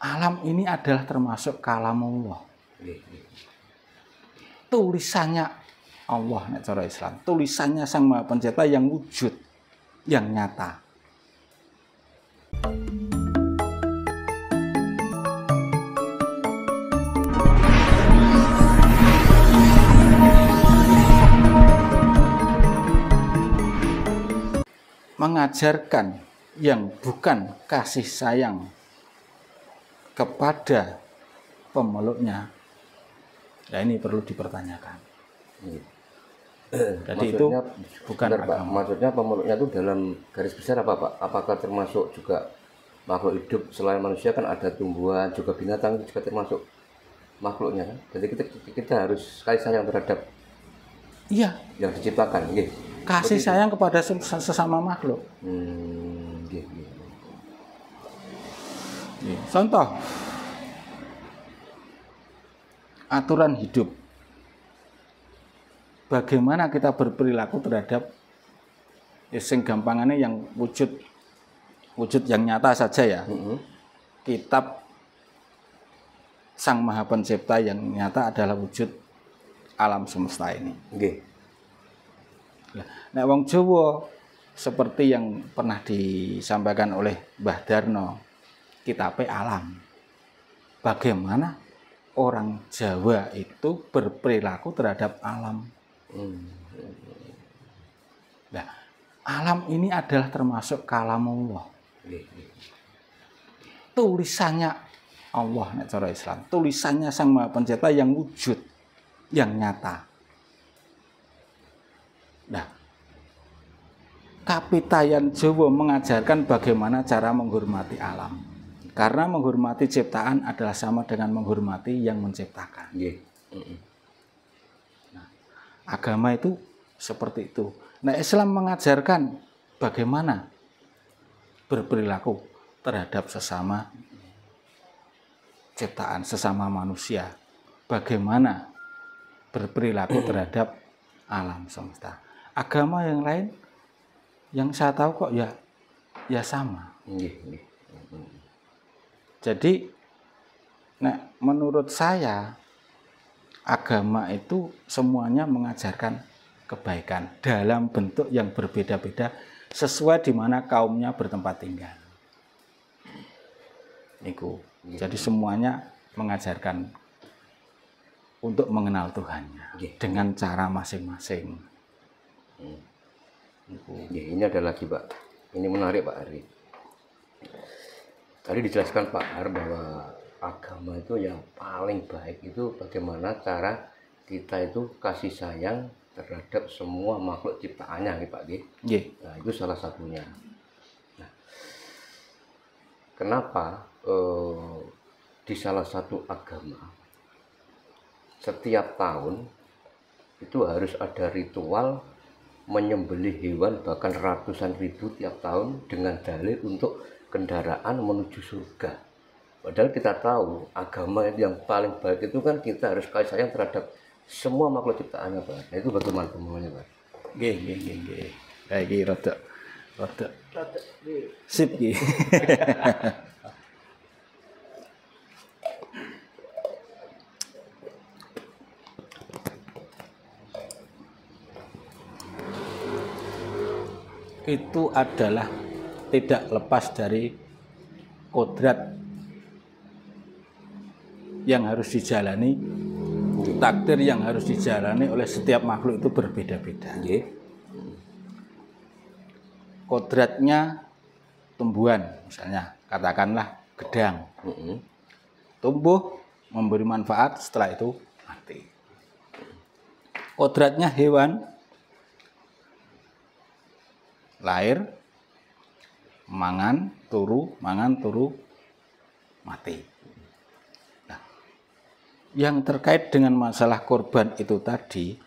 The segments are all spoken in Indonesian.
alam ini adalah termasuk kalamullah. Tulisannya Allah nek cara Islam. Tulisannya Sang Maha Pencipta yang wujud, yang nyata. Mengajarkan yang bukan kasih sayang kepada pemeluknya, nah ini perlu dipertanyakan. Jadi itu bukan Pak, maksudnya pemeluknya itu dalam garis besar apa Pak? Apakah termasuk juga makhluk hidup selain manusia? Kan ada tumbuhan, juga binatang juga termasuk makhluknya kan? Jadi kita harus kasih sayang terhadap yang diciptakan. Kasih sayang kepada sesama makhluk. Contoh aturan hidup. Bagaimana kita berperilaku terhadap sing gampangannya yang wujud yang nyata saja ya. Kitab Sang Maha Pencipta yang nyata adalah wujud alam semesta ini. Nah, wong Jawa seperti yang pernah disampaikan oleh Mbah Darno, kitabnya alam. Bagaimana orang Jawa itu berperilaku terhadap alam. Nah, alam ini adalah termasuk kalamullah. Tulisannya Allah nek cara Islam. Tulisannya Sang Maha Pencipta yang wujud, yang nyata. Nah, Kapitayan Jawa mengajarkan bagaimana cara menghormati alam. Karena menghormati ciptaan adalah sama dengan menghormati yang menciptakan. Nah, agama itu seperti itu. Nah, Islam mengajarkan bagaimana berperilaku terhadap sesama ciptaan, sesama manusia. Bagaimana berperilaku terhadap alam semesta. Agama yang lain yang saya tahu kok ya sama. Jadi menurut saya agama itu semuanya mengajarkan kebaikan dalam bentuk yang berbeda-beda sesuai di mana kaumnya bertempat tinggal. Jadi semuanya mengajarkan untuk mengenal Tuhannya dengan cara masing-masing. Ini ada lagi Pak, ini menarik Pak Ari. Tadi dijelaskan Pak Har bahwa agama itu yang paling baik itu bagaimana cara kita itu kasih sayang terhadap semua makhluk ciptaannya Pak. Nah, itu salah satunya. Nah, kenapa di salah satu agama setiap tahun itu harus ada ritual menyembelih hewan bahkan ratusan ribu tiap tahun dengan dalih untuk kendaraan menuju surga. Padahal kita tahu agama yang paling baik itu kan kita harus kasih sayang terhadap semua makhluk ciptaannya Pak. Nah, itu bagaimana pemahamannya Pak? Iki rada sip iki. Itu adalah tidak lepas dari kodrat yang harus dijalani, takdir yang harus dijalani oleh setiap makhluk itu berbeda-beda. Kodratnya tumbuhan, misalnya katakanlah gedang, tumbuh memberi manfaat, setelah itu mati. Kodratnya hewan, lahir, mangan turu, mati. Nah, yang terkait dengan masalah korban itu tadi,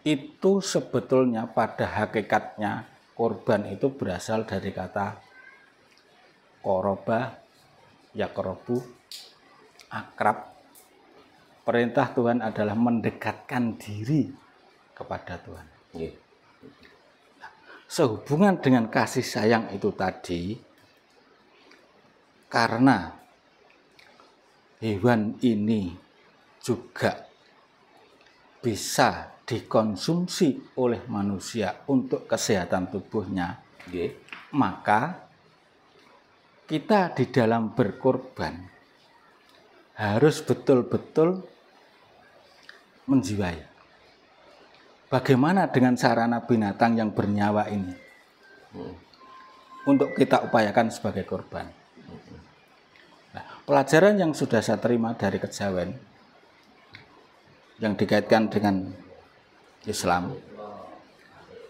itu sebetulnya pada hakikatnya korban itu berasal dari kata koroba, yakrobu, akrab. Perintah Tuhan adalah mendekatkan diri kepada Tuhan. Sehubungan dengan kasih sayang itu tadi, karena hewan ini juga bisa dikonsumsi oleh manusia untuk kesehatan tubuhnya, maka kita di dalam berkorban harus betul-betul menjiwai. Bagaimana dengan sarana binatang yang bernyawa ini? Untuk kita upayakan sebagai korban. Nah, pelajaran yang sudah saya terima dari kejawen yang dikaitkan dengan Islam,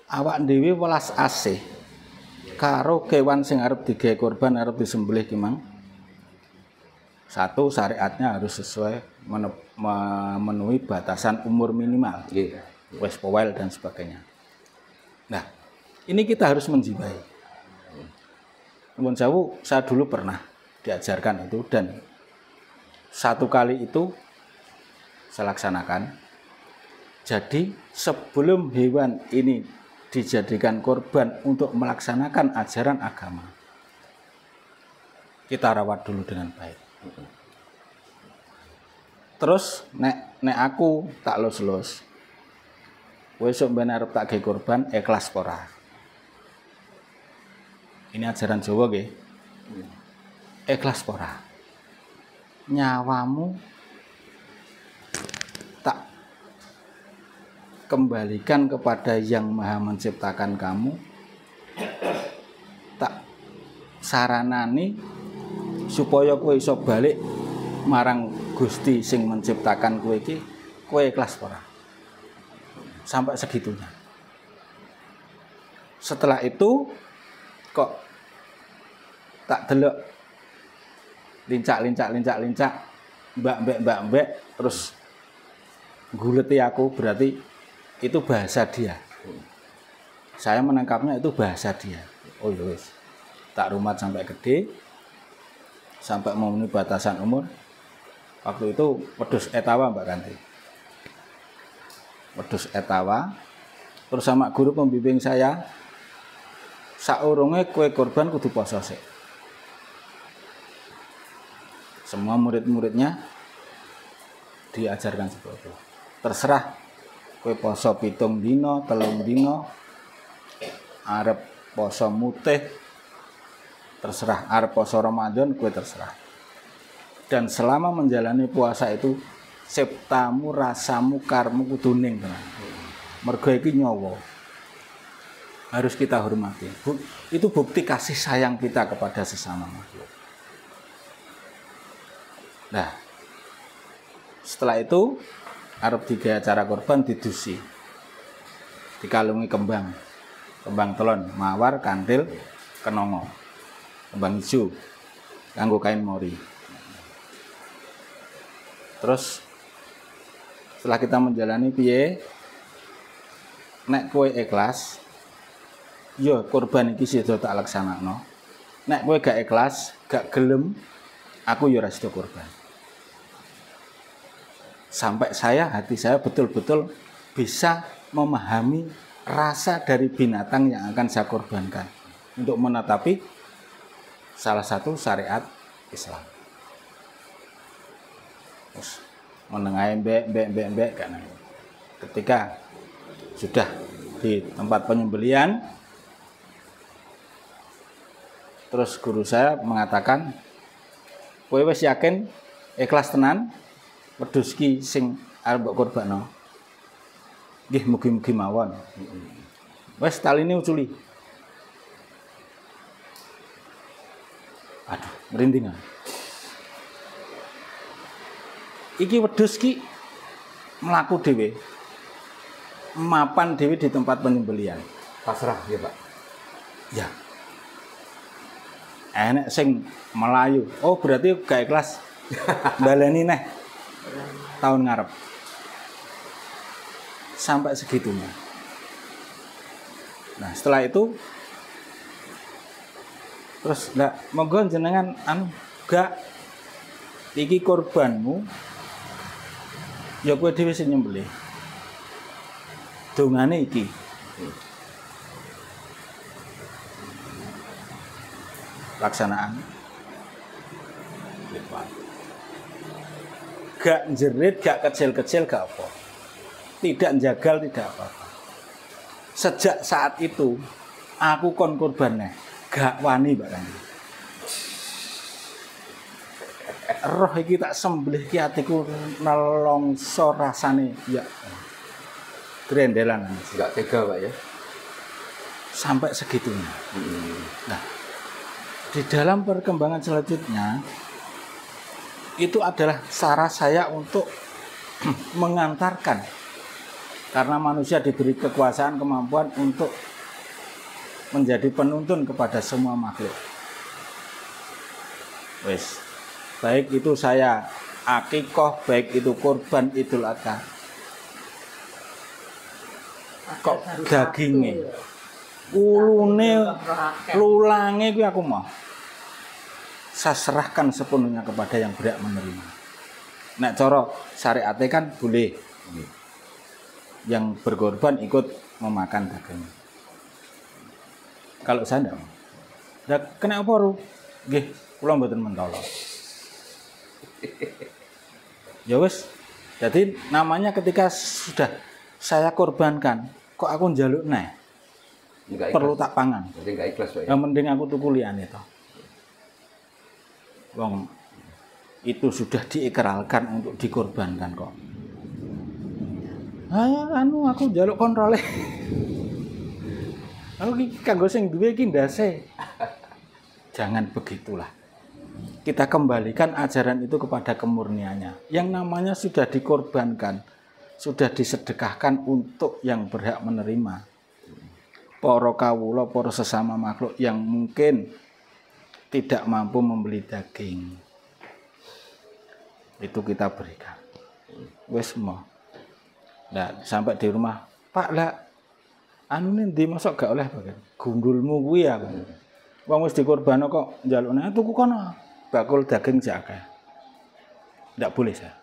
awak dhewe welas asih karo kewan sing arep digawe korban, arep disembelih ki mang. Satu, syariatnya harus sesuai memenuhi batasan umur minimal. Wes powel dan sebagainya. Nah, ini kita harus menjiwai. Namun saya dulu pernah diajarkan itu, dan satu kali itu saya laksanakan. Jadi sebelum hewan ini dijadikan korban untuk melaksanakan ajaran agama, kita rawat dulu dengan baik. Terus nek aku tak los-los, besok ben arep tak gawe korban, ikhlas ora. Ini ajaran Jawa nggih. Ikhlas ora. Nyawamu tak kembalikan kepada Yang Maha Menciptakan kamu. Tak saranani supaya kowe iso balik marang Gusti sing menciptakan kowe iki, kowe ikhlas ora? Sampai segitunya. Setelah itu kok tak delok lincak, mbak, terus guleti aku, berarti itu bahasa dia. Saya menangkapnya itu bahasa dia. Oh yes. Tak rumat sampai gede, sampai memenuhi batasan umur. Waktu itu wedhus etawa Mbak Kanti. Wedhus etawa, terus sama guru pembimbing saya, saurunge kue korban kudu poso sik. Semua murid-muridnya diajarkan seperti itu. Terserah kue poso 7 dino, 3 dino, arep poso mutih, terserah, arep poso Ramadan, kue terserah. Dan selama menjalani puasa itu, septamu, rasamu, karmu kudu ning tenan. Mergo iki nyawa. Harus kita hormati. Itu bukti kasih sayang kita kepada sesama makhluk. Nah, setelah itu arep digawe acara korban didusi. Dikalungi kembang telon, mawar, kantil, kenongo. Kembang ijo kanggo kain mori. Terus setelah kita menjalani piye, nek kowe ikhlas, ya korban iki sida tak laksanakno. Nek kowe gak ikhlas, gak gelem, aku ya ora sida korban. Sampai hati saya betul-betul bisa memahami rasa dari binatang yang akan saya korbankan untuk menetapi salah satu syariat Islam. Terus menengahi mbek kan. Ketika sudah di tempat penyembelian, terus guru saya mengatakan, kowe wis yakin ikhlas tenan wedhus ki sing arep mbok korbano? Nggih, mugi-mugi mawon. Wis taline uculi. Aduh, merindingan. Iki wedhus ki mlaku dhewe. Mapan dhewe di tempat penyembelian. Pasrah ya, Pak. Ya. Enek sing melayu. Oh, berarti gak ikhlas. Baleni neh. Tahun ngarep. Sampai segitunya. Nah, setelah itu terus ndak monggo jenengan gak iki korbanmu. Ya kowe dhewe sing nyembelih. Dongane iki. Laksanaan. Depan. Gak jerit, gak kecil-kecil, gak apa. Tidak jagal, tidak apa-apa. Sejak saat itu aku kon korban gak wani barang. Roh iki tak sembelih ki atiku nelongso rasane ya. Grendelan. Enggak tega, Pak ya. Sampai segitunya. Nah, di dalam perkembangan selanjutnya itu adalah cara saya untuk mengantarkan, karena manusia diberi kekuasaan, kemampuan untuk menjadi penuntun kepada semua makhluk. Wes, baik itu saya akikoh, baik itu kurban Idul Adha, kok dagingnya, ulune, lulange kuwi aku mau saya serahkan sepenuhnya kepada yang berhak menerima. Nek cara syariate kan boleh yang berkorban ikut memakan daging. Kalau saya enggak. Lah kena apa ru? Nggih, kula mboten mentolo. Ya wis. Jadi namanya ketika sudah saya korbankan, kok aku njaluk neh. Perlu tak pangan. Jadi enggak ikhlas, Pak ya. Yang penting aku tuku liyane to. Wong itu sudah diikrarkan untuk dikorbankan kok. Anu aku njaluk kontrole. Aku iki kanggo sing duwe iki ndase. Jangan begitulah. Kita kembalikan ajaran itu kepada kemurniannya. Yang namanya sudah dikorbankan, sudah disedekahkan untuk yang berhak menerima. Para kawula, para sesama makhluk yang mungkin tidak mampu membeli daging, itu kita berikan. Wes mau. Nah, sampai di rumah, Pak lah, anu ndi mosok gak oleh bagian. Gundulmu kuwi aku. Wong wis dikorbano kok njalukne tuku kono bakul daging jak akeh. Ndak boleh saya.